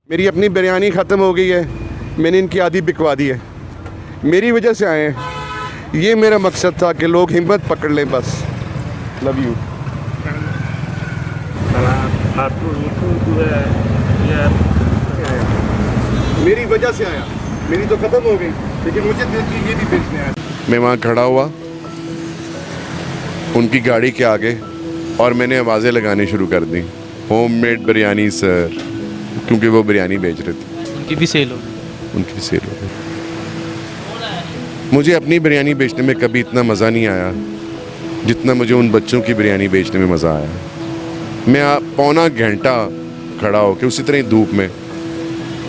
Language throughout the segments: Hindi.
मेरी अपनी बिरयानी ख़त्म हो गई है, मैंने इनकी आधी बिकवा दी है। मेरी वजह से आए हैं। ये मेरा मकसद था कि लोग हिम्मत पकड़ लें बस। Love you. मेरी वजह से आया, मेरी तो ख़त्म हो गई, लेकिन मुझे दिल की ये भी बेचने आया। मैं वहाँ खड़ा हुआ उनकी गाड़ी के आगे और मैंने आवाज़ें लगानी शुरू कर दी, होममेड बिरयानी सर, क्योंकि वो बिरयानी बेच रहे थे। उनकी भी सेल हो गई। उनकी भी सेल हो गई। मुझे अपनी बिरयानी बेचने में कभी इतना मज़ा नहीं आया जितना मुझे उन बच्चों की बिरयानी बेचने में मज़ा आया। मैं पौना घंटा खड़ा होकर उसी तरह धूप में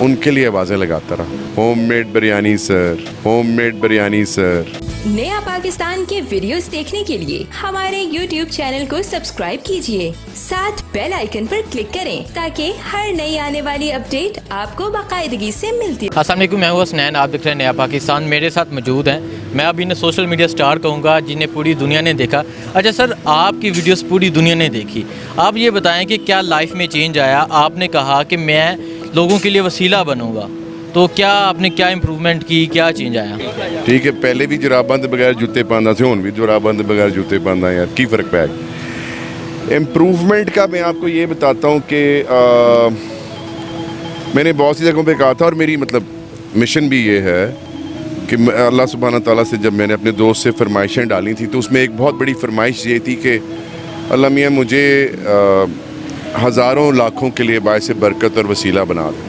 उनके लिए आवाज़ें लगाता रहा, homemade biryani sir, homemade biryani sir. नया पाकिस्तान के वीडियोस देखने के लिए हमारे YouTube चैनल को सब्सक्राइब कीजिए, साथ बेल आइकन पर क्लिक करें ताकि हर नई आने वाली अपडेट आपको बाकायदगी से मिलती रहे। अस्सलाम वालेकुम, मैं हूँ हसनैन, आप देख रहे हैं नया पाकिस्तान। मेरे साथ मौजूद हैं, मैं अब इन्हें सोशल मीडिया स्टार कहूँगा जिन्हें पूरी दुनिया ने देखा। अच्छा सर, आपकी वीडियोस पूरी दुनिया ने देखी, आप ये बताएं कि क्या लाइफ में चेंज आया? आपने कहा कि मैं लोगों के लिए वसीला बनूँगा, तो क्या आपने क्या इम्प्रूवमेंट की, क्या चेंज आया? ठीक है, पहले भी जुराबंद बगैर जूते पांदा से, हुन भी जुराबंद बगैर जूते पांदा यार, की फ़र्क पै गया? इम्प्रूवमेंट का मैं आपको ये बताता हूँ कि मैंने बहुत सी जगहों पे कहा था और मेरी मतलब मिशन भी ये है कि अल्लाह सुब्हाना ताला से जब मैंने अपने दोस्त से फरमाइशें डाली थी तो उसमें एक बहुत बड़ी फरमाइश ये थी कि अल्लाह मियाँ मुझे हज़ारों लाखों के लिए बायस बरकत और वसीला बना दे।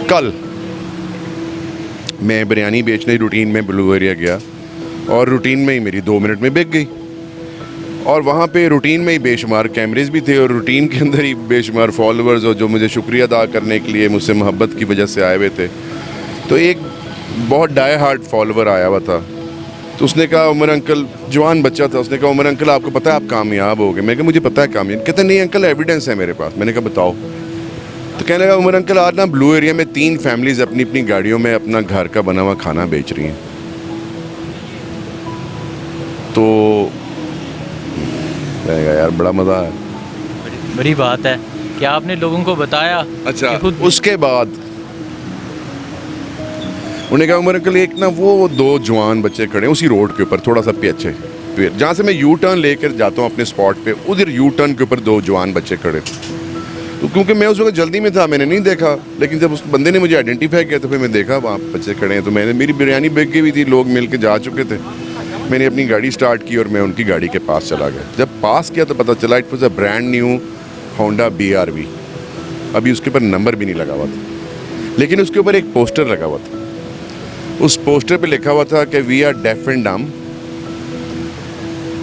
कल मैं बिरयानी बेचने रूटीन में ब्लू एरिया गया और रूटीन में ही मेरी 2 मिनट में बिक गई, और वहाँ पे रूटीन में ही बेशुमार कैमरेज भी थे और रूटीन के अंदर ही बेशुमार फॉलोअर्स और जो मुझे शुक्रिया अदा करने के लिए मुझसे मोहब्बत की वजह से आए हुए थे। तो एक बहुत डाई हार्ट फॉलोअर आया हुआ था, तो उसने कहा उमर अंकल, जवान बच्चा था, उसने कहा उमर अंकल आपको पता है आप कामयाब हो गए? मैं कहा मुझे पता है कामयाब। कहते नहीं अंकल एविडेंस है मेरे पास। मैंने कहा बताओ। तो कहने लगा उमर अंकल आज ना ब्लू एरिया में 3 फैमिलीज अपनी अपनी गाड़ियों में अपना घर का बना हुआ खाना बेच रही हैं। तो यार बड़ा मज़ा है, बड़ी बात है कि आपने लोगों को बताया। अच्छा, कि खुद उसके बाद उन्हें कहा उमर अंकल एक ना वो 2 जवान बच्चे खड़े हैं उसी रोड के ऊपर, थोड़ा सा पीछे जहाँ से मैं यू टर्न लेकर जाता हूँ अपने स्पॉट पे, उधर यू टर्न के ऊपर 2 जवान बच्चे खड़े थे। तो क्योंकि मैं उस वक्त जल्दी में था मैंने नहीं देखा, लेकिन जब उस बंदे ने मुझे आइडेंटिफाई किया तो फिर मैं देखा वहाँ बच्चे खड़े हैं। तो मैंने, मेरी बिरयानी बिक गई हुई थी, लोग मिल के जा चुके थे। मैंने अपनी गाड़ी स्टार्ट की और मैं उनकी गाड़ी के पास चला गया। जब पास किया तो पता चला it was a brand new Honda BRV। अभी उसके ऊपर नंबर भी नहीं लगा हुआ था, लेकिन उसके ऊपर एक पोस्टर लगा हुआ था। उस पोस्टर पे लिखा हुआ था कि we are deaf and dumb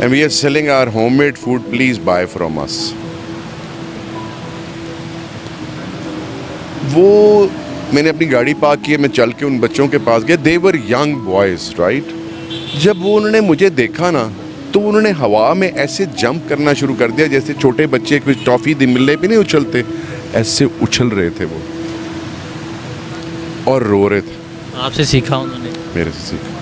and we are selling our homemade food, please buy from us. वो मैंने अपनी गाड़ी पार्क की, मैं चल के उन बच्चों के पास गया। दे वर यंग बॉयज राइट। जब वो उन्होंने मुझे देखा ना तो उन्होंने हवा में ऐसे जंप करना शुरू कर दिया जैसे छोटे बच्चे कुछ टॉफ़ी मिलने पे नहीं उछलते, ऐसे उछल रहे थे वो और रो रहे थे। आपसे सीखा उन्होंने? मेरे से सीखा।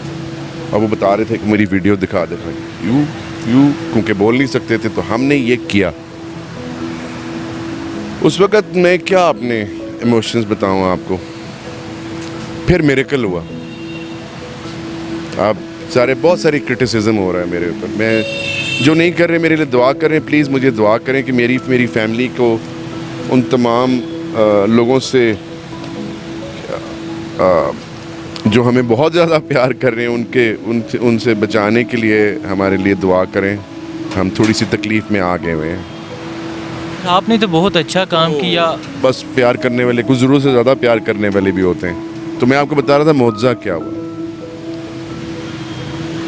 और वो बता रहे थे कि मेरी वीडियो दिखा दे भाई, यू क्योंकि बोल नहीं सकते थे तो हमने ये किया। उस वक़्त मैं क्या अपने इमोशंस बताऊँ आपको। फिर मिरेकल हुआ। आप सारे बहुत सारी क्रिटिसिज्म हो रहा है मेरे ऊपर। मैं जो नहीं कर रहे मेरे लिए दुआ करें, प्लीज़ मुझे दुआ करें कि मेरी फैमिली को उन तमाम लोगों से जो हमें बहुत ज़्यादा प्यार कर रहे हैं उनसे बचाने के लिए हमारे लिए दुआ करें। हम थोड़ी सी तकलीफ़ में आ गए हुए हैं। आपने तो बहुत अच्छा काम किया। बस प्यार करने वाले कुछ ज़रूरत से ज़्यादा प्यार करने वाले भी होते हैं। तो मैं आपको बता रहा था मुआवजा क्या हुआ।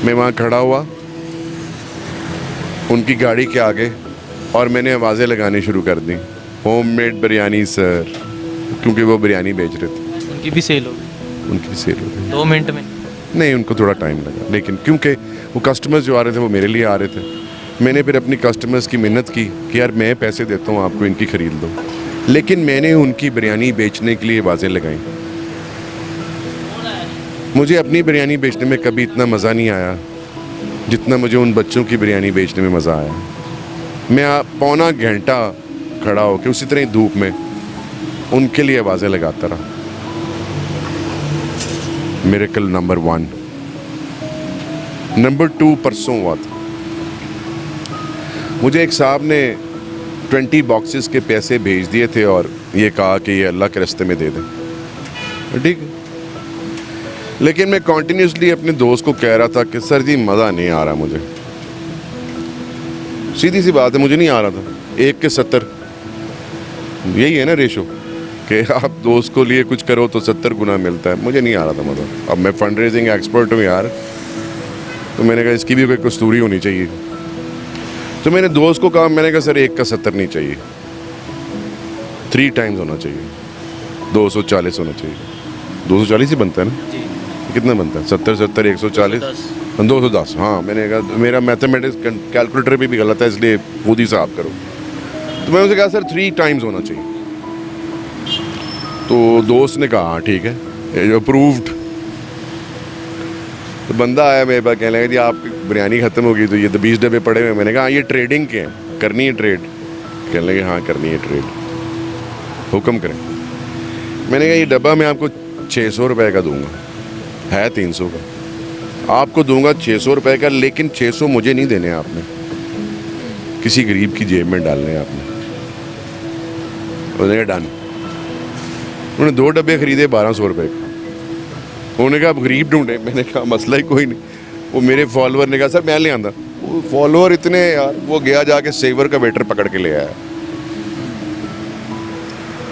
मैं वहाँ खड़ा हुआ उनकी गाड़ी के आगे और मैंने आवाज़ें लगानी शुरू कर दी, होममेड बिरयानी सर, क्योंकि वो बिरयानी बेच रहे थे। उनकी भी सेल हो गई। उनकी भी सेल हो गई 2 मिनट में? नहीं, उनको थोड़ा टाइम लगा, लेकिन क्योंकि वो कस्टमर्स जो आ रहे थे वो मेरे लिए आ रहे थे। मैंने फिर अपनी कस्टमर्स की मिन्नत की कि यार मैं पैसे देता हूँ आपको, इनकी ख़रीद दो। लेकिन मैंने उनकी बिरयानी बेचने के लिए आवाज़ें लगाई। मुझे अपनी बिरयानी बेचने में कभी इतना मज़ा नहीं आया जितना मुझे उन बच्चों की बिरयानी बेचने में मज़ा आया। मैं पौना घंटा खड़ा होकर उसी तरह धूप में उनके लिए आवाज़ें लगाता रहा। Miracle number 1। नंबर 2 परसों हुआ था। मुझे एक साहब ने 20 बॉक्सेस के पैसे भेज दिए थे और ये कहा कि ये अल्लाह के रास्ते में दे दें, ठीक है। लेकिन मैं कॉन्टीन्यूसली अपने दोस्त को कह रहा था कि सर जी मज़ा नहीं आ रहा मुझे, सीधी सी बात है, मुझे नहीं आ रहा था। 1 के 70, यही है ना रेशो, कि आप दोस्त को लिए कुछ करो तो 70 गुना मिलता है। मुझे नहीं आ रहा था मज़ा। अब मैं फंड रेजिंग एक्सपर्ट हूँ यार, तो मैंने कहा इसकी भी कोई कस्तूरी होनी चाहिए। तो मैंने दोस्त को कहा, मैंने कहा सर 1 का 70 नहीं चाहिए, 3 टाइम्स होना चाहिए, 240 होना चाहिए। 240 ही बनता है ना? कितना बनता है? 70 70 140 210। हाँ, मैंने कहा मेरा मैथमेटिक्स कैलकुलेटर भी गलत है, इसलिए खुद ही हिसाब करो। तो मैंने उसे कहा सर 3 टाइम्स होना चाहिए। तो दोस्त ने कहा हाँ ठीक है, अप्रूव्ड। तो बंदा आया मेरे पास, कहने लगा जी आपकी बिरयानी ख़त्म हो गई तो ये तो 20 डब्बे पड़े हुए। मैंने कहा हाँ ये ट्रेडिंग के हैं, करनी है ट्रेड? कहने लगे हाँ करनी है ट्रेड, हुक्म करें। मैंने कहा ये डब्बा मैं आपको 600 रुपये का दूंगा, है 300 का, आपको दूंगा 600 रुपये का, लेकिन 600 मुझे नहीं देने आपने, किसी गरीब की जेब में डालने आपने। उन्होंने कहा डन। उन्होंने 2 डब्बे खरीदे 1200 रुपये का। उन्होंने कहा अब गरीब ढूंढे। मैंने कहा मसला ही कोई नहीं। वो मेरे फॉलोअर ने कहा सर मैं ले आंदा। वो फॉलोअर इतने यार, वो गया जाके सेवर का वेटर पकड़ के ले आया।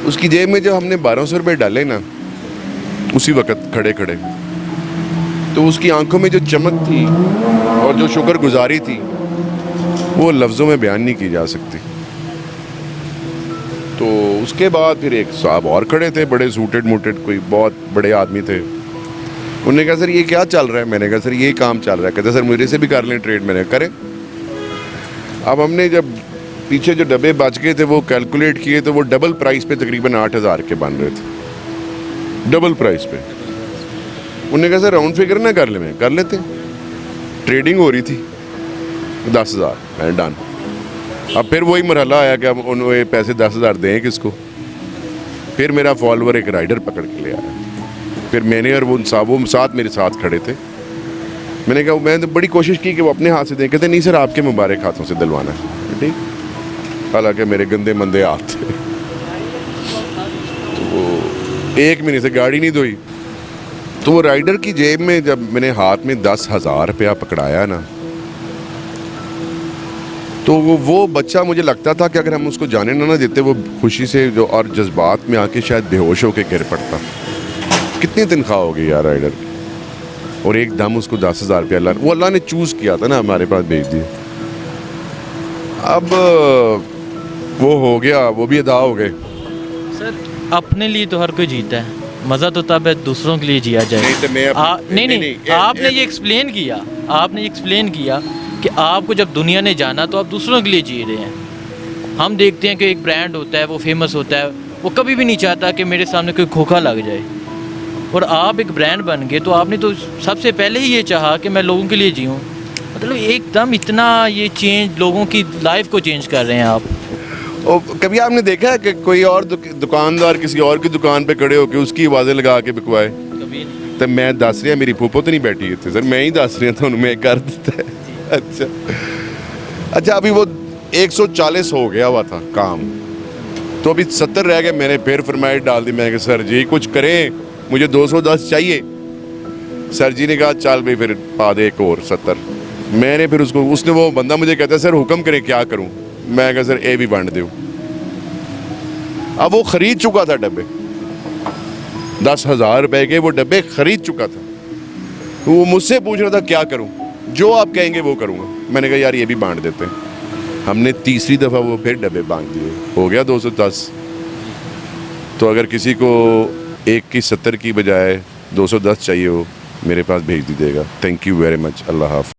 उसकी जेब में जो हमने 1200 रुपये डाले ना, उसी वक्त खड़े खड़े, तो उसकी आंखों में जो चमक थी और जो शुक्रगुजारी थी वो लफ्ज़ों में बयान नहीं की जा सकती। तो उसके बाद फिर एक साहब और खड़े थे, बड़े सूटेड मूटेड, कोई बहुत बड़े आदमी थे। उन्होंने कहा सर ये क्या चल रहा है? मैंने कहा सर ये काम चल रहा है। कहते सर मुझे से भी कर लें ट्रेड। मैंने करें। अब हमने जब पीछे जो डब्बे बच गए थे वो कैलकुलेट किए तो वो डबल प्राइस पे तकरीबन 8000 के बन रहे थे, डबल प्राइस पे। उन्होंने कहा सर राउंड फिगर ना कर ले। मैं कर लेते, ट्रेडिंग हो रही थी 10,000। मैं डन। अब फिर वही मरहला आया कि अब उन्होंने पैसे 10,000 दें किसको। फिर मेरा फॉलोअर एक राइडर पकड़ के ले आया। फिर मैंने और वो साथ मेरे साथ खड़े थे। मैंने कहा मैंने तो बड़ी कोशिश की कि वो अपने हाथ से दें। कहते नहीं सर आपके मुबारक हाथों से दिलवाना है। ठीक, हालांकि मेरे गंदे मंदे हाथ थे। तो वो 1 महीने से गाड़ी नहीं धोई। तो वो राइडर की जेब में जब मैंने हाथ में 10,000 रुपया पकड़ाया ना, तो वो बच्चा मुझे लगता था कि अगर हम उसको जाने ना देते वो खुशी से जो और जज्बात में आके शायद बेहोश होके गिर पड़ता। कितनी तनख्वाह होगी यार राइडर की, और एकदम उसको 10,000 रुपया अल्लाह ने चूज़ किया था ना, हमारे पास भेज दिए। अब वो हो गया, वो भी अदा हो गए। सर अपने लिए तो हर कोई जीता है, मज़ा तो तब है दूसरों के लिए जिया जाए। नहीं, आपने ये एक्सप्लेन किया कि आपको जब दुनिया ने जाना तो आप दूसरों के लिए जी रहे हैं। हम देखते हैं कि एक ब्रांड होता है, वो फेमस होता है, वो कभी भी नहीं चाहता कि मेरे सामने कोई खोखा लग जाए। और आप एक ब्रांड बन गए तो आपने तो सबसे पहले ही ये चाहा कि मैं लोगों के लिए जीऊँ। मतलब एकदम इतना ये चेंज, लोगों की लाइफ को चेंज कर रहे हैं आप। और कभी आपने देखा है कि कोई और दुकानदार किसी और की दुकान पे खड़े होकर उसकी आवाज़ें लगा के बिकवाए? कभी नहीं। तो मैं दस रहा, मेरी फूफो तो नहीं बैठी थे सर, मैं ही दस रहा था, मैं कर देता है। अच्छा अभी वो 140 हो गया हुआ था काम, तो अभी 70 रह गए। मैंने फिर फरमाइश डाल दी, मैंने कहा सर जी कुछ करें, मुझे 210 चाहिए। सर जी ने कहा चल भाई फिर पा दे एक और 70। मैंने फिर उसने वो बंदा मुझे कहता सर हुक्म करें क्या करूं? मैं कहा सर ए भी वंड दो। अब वो खरीद चुका था डब्बे, 10,000 रुपए के वो डब्बे खरीद चुका था। तो वो मुझसे पूछ रहा था क्या करूं? जो आप कहेंगे वो करूंगा। मैंने कहा यार ये भी बांट देते हैं। हमने तीसरी दफ़ा वो फिर डब्बे बांट दिए, हो गया 210। तो अगर किसी को 1 की 70 की बजाय 210 चाहिए हो, मेरे पास भेज दीजिएगा। Thank you very much. अल्लाह हाफ़िज़।